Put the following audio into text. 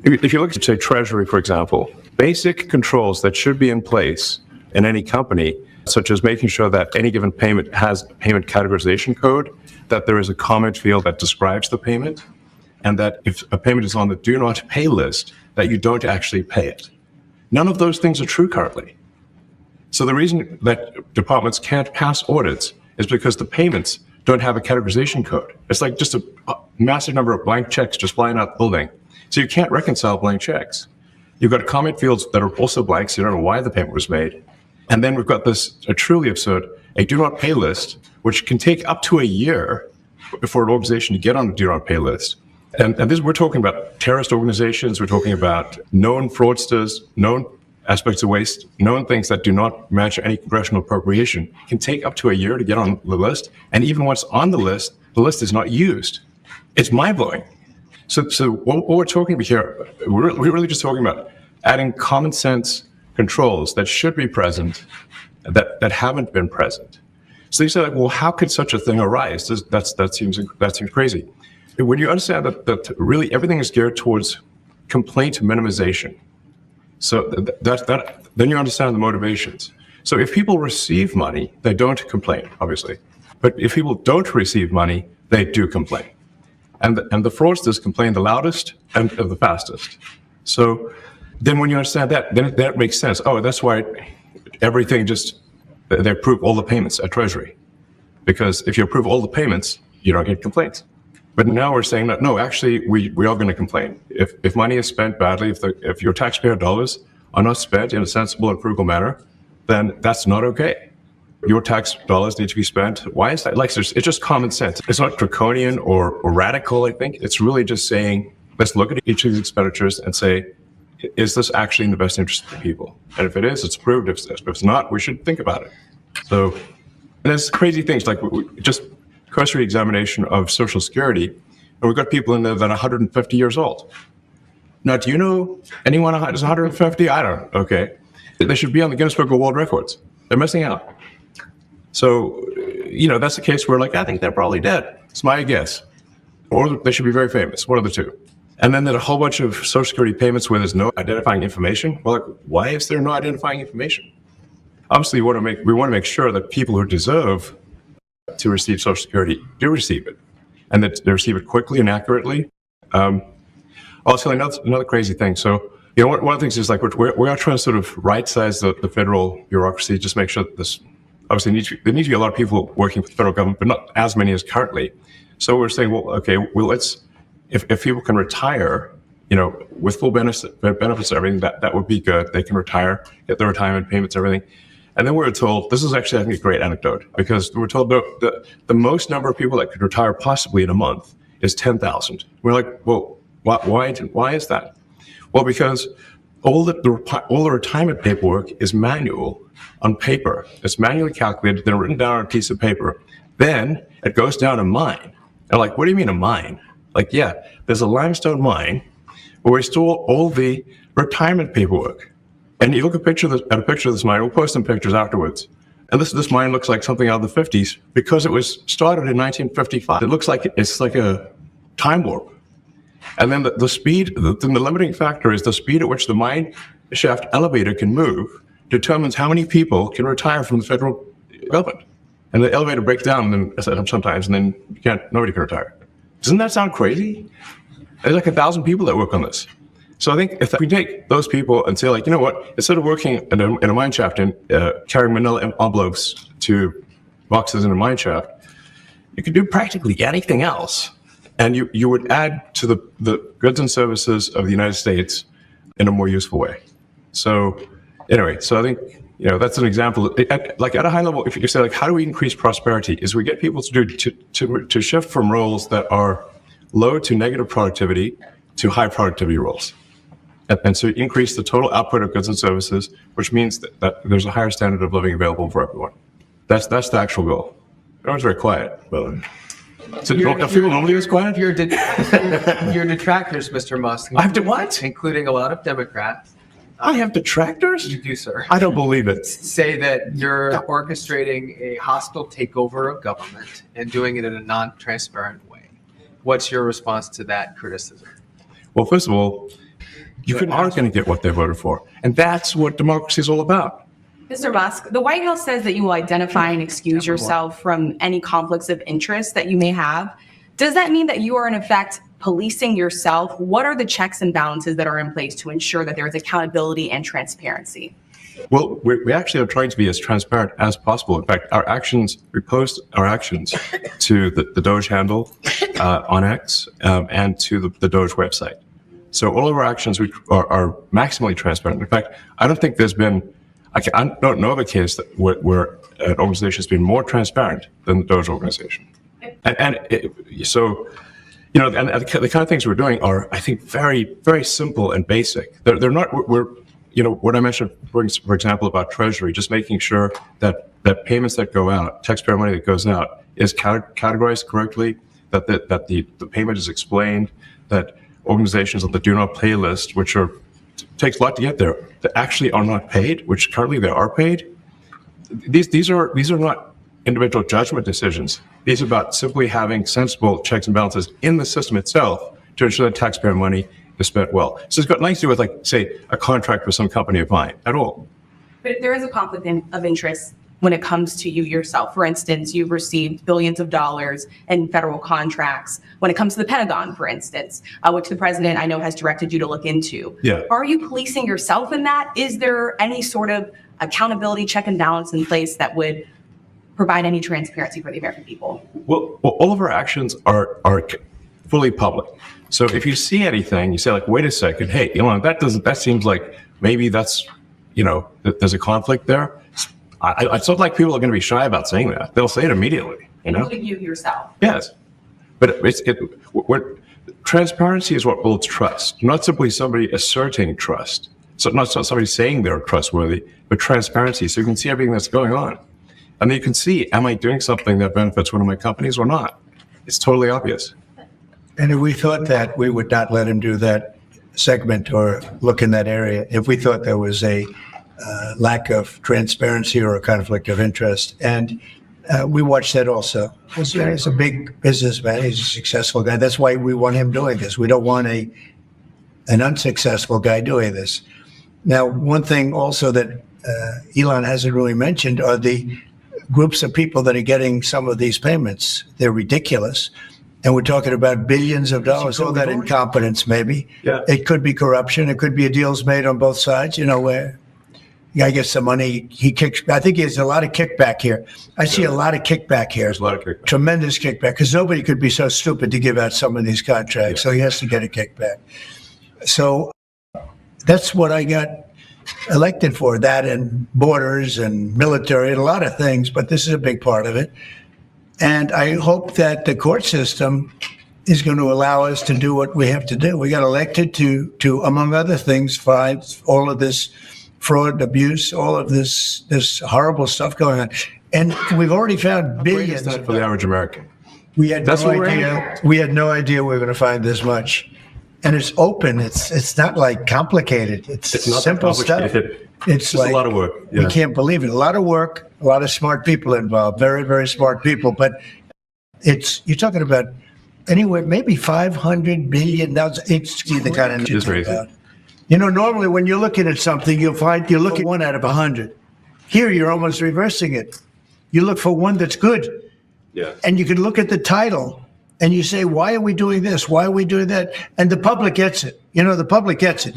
If you look at, say, Treasury, for example, basic controls that should be in place in any company, such as making sure that any given payment has a payment categorization code, that there is a comment field that describes the payment, and that if a payment is on the do not pay list, that you don't actually pay it. None of those things are true currently. So the reason that departments can't pass audits is because the payments don't have a categorization code. It's like just a massive number of blank checks just flying out the building. So you can't reconcile blank checks. You've got comment fields that are also blank, so you don't know why the payment was made. And then we've got this truly absurd, a do not pay list, which can take up to a year for an organization to get on the do not pay list. And this, we're talking about terrorist organizations, we're talking about known fraudsters, known aspects of waste, known things that do not match any congressional appropriation. It can take up to a year to get on the list. And even once on the list is not used. It's mind-blowing. So what we're talking about here, we're really just talking about adding common sense controls that should be present, that haven't been present. So you say, like, well, how could such a thing arise? That seems crazy. When you understand that really everything is geared towards complaint minimization, so then you understand the motivations. So if people receive money, they don't complain, obviously. But if people don't receive money, they do complain. And the fraudsters complain the loudest and the fastest. So then when you understand that, then that makes sense. Oh, that's why everything they approve all the payments at Treasury. Because if you approve all the payments, you don't get complaints. But now we're saying that, no, actually, we are going to complain. If money is spent badly, if your taxpayer dollars are not spent in a sensible and frugal manner, then that's not okay. Your tax dollars need to be spent. Why is that? Like, it's just common sense. It's not draconian or radical, I think. It's really just saying, let's look at each of these expenditures and say, is this actually in the best interest of the people? And if it is, it's approved. If it's not, we should think about it. So there's crazy things like just cursory examination of Social Security, and we've got people in there that are 150 years old. Now, do you know anyone who's 150? I don't. Okay. They should be on the Guinness Book of World Records. They're missing out. So, that's the case where, like, I think they're probably dead. It's my guess. Or they should be very famous, one of the two. And then there's a whole bunch of Social Security payments where there's no identifying information. Well, like, why is there no identifying information? Obviously, we want to make sure that people who deserve to receive Social Security do receive it, and that they receive it quickly and accurately. I'll tell you another crazy thing. So, one of the things is, like, we are trying to sort of right-size the federal bureaucracy, just make sure that this, obviously, there need to be a lot of people working for the federal government, but not as many as currently. So we're saying, well, okay, if people can retire, with full benefits and everything, that would be good. They can retire, get their retirement payments, everything. And then we were told, this is actually, I think, a great anecdote, because we were told the most number of people that could retire possibly in a month is 10,000. We're like, well, why is that? Well, because all the retirement paperwork is manual on paper. It's manually calculated, then written down on a piece of paper. Then it goes down a mine. And like, what do you mean a mine? Like, yeah, there's a limestone mine where we store all the retirement paperwork. And you look at a picture of this mine. We'll post some pictures afterwards. And this mine looks like something out of the 50s because it was started in 1955. It looks like it's like a time warp. And then the speed, the limiting factor is the speed at which the mine shaft elevator can move determines how many people can retire from the federal government. And the elevator breaks down sometimes, and then nobody can retire. Doesn't that sound crazy? There's like 1,000 people that work on this. So I think if we take those people and say, like, you know what, instead of working in a mine shaft and carrying manila envelopes to boxes in a mine shaft, you could do practically anything else. And you would add to the goods and services of the United States in a more useful way. So anyway, so I think, that's an example. At a high level, if you say, like, how do we increase prosperity, is we get people to shift from roles that are low to negative productivity to high productivity roles. And so increase the total output of goods and services, which means that there's a higher standard of living available for everyone. That's the actual goal. Everyone's very quiet. Well, so don't people normally is quiet? Your detractors, Mr. Musk. I have to what? Including a lot of Democrats. I have detractors? You do, sir. I don't believe it. Say that you're orchestrating a hostile takeover of government and doing it in a non-transparent way. What's your response to that criticism? Well, first of all, you aren't going to get what they voted for. And that's what democracy is all about. Mr. Musk, the White House says that you will identify and excuse yourself from any conflicts of interest that you may have. Does that mean that you are in effect policing yourself? What are the checks and balances that are in place to ensure that there is accountability and transparency? Well, we actually are trying to be as transparent as possible. In fact, we post our actions to the Doge handle on X and to the Doge website. So all of our actions are maximally transparent. In fact, I don't think there's been, I don't know of a case where an organization has been more transparent than the Doge organization. So, you know, and the kind of things we're doing are, I think, very, very simple and basic. They're not, you know, what I mentioned, for example, about Treasury, just making sure that payments that go out, taxpayer money that goes out, is categorized correctly, that the payment is explained, that organizations on the do not pay list, which takes a lot to get there, that actually are not paid, which currently they are paid. These are not individual judgment decisions. These are about simply having sensible checks and balances in the system itself to ensure that taxpayer money is spent well. So it's got nothing to do with, like, say, a contract with some company of mine at all. But there is a conflict of interest when it comes to you yourself. For instance, you've received billions of dollars in federal contracts when it comes to the Pentagon, for instance, which the president, I know, has directed you to look into. Yeah. Are you policing yourself in that? Is there any sort of accountability check and balance in place that would provide any transparency for the American people? Well, all of our actions are fully public. So if you see anything, you say, like, wait a second, hey, Elon, that seems like maybe that's, you know, there's a conflict there. It's not like people are going to be shy about saying that. They'll say it immediately, you know? Including you yourself. Yes. But transparency is what builds trust, not simply somebody asserting trust. So not somebody saying they're trustworthy, but transparency. So you can see everything that's going on. And then you can see, am I doing something that benefits one of my companies or not? It's totally obvious. And if we thought that, we would not let him do that segment or look in that area if we thought there was a lack of transparency or a conflict of interest. And we watched that also. He's a big businessman. He's a successful guy. That's why we want him doing this. We don't want an unsuccessful guy doing this. Now, one thing also that Elon hasn't really mentioned are the groups of people that are getting some of these payments. They're ridiculous. And we're talking about billions of dollars. Call that incompetence, maybe. Yeah. It could be corruption. It could be deals made on both sides, you know, where I guess the money he kicks. I think there's a lot of kickback here. I see a lot of kickback here. There's a lot of kickback. Tremendous kickback, because nobody could be so stupid to give out some of these contracts. Yeah. So he has to get a kickback. So that's what I got elected for, that and borders and military and a lot of things, but this is a big part of it. And I hope that the court system is going to allow us to do what we have to do. We got elected to among other things, find all of this fraud, abuse, all of this horrible stuff going on. And we've already found billions. For the average American. We had no idea. We had no idea we were going to find this much. And it's open. It's not like complicated. It's not simple stuff. It's just like, a lot of work. Yeah. We can't believe it. A lot of work, a lot of smart people involved, very, very smart people. But you're talking about anywhere, maybe 500 billion. It's the kind of It's crazy. about. You know, normally when you're looking at something, you'll find you look at 1 out of 100. Here, you're almost reversing it. You look for one that's good. Yeah. And you can look at the title and you say, why are we doing this? Why are we doing that? And the public gets it. You know, the public gets it.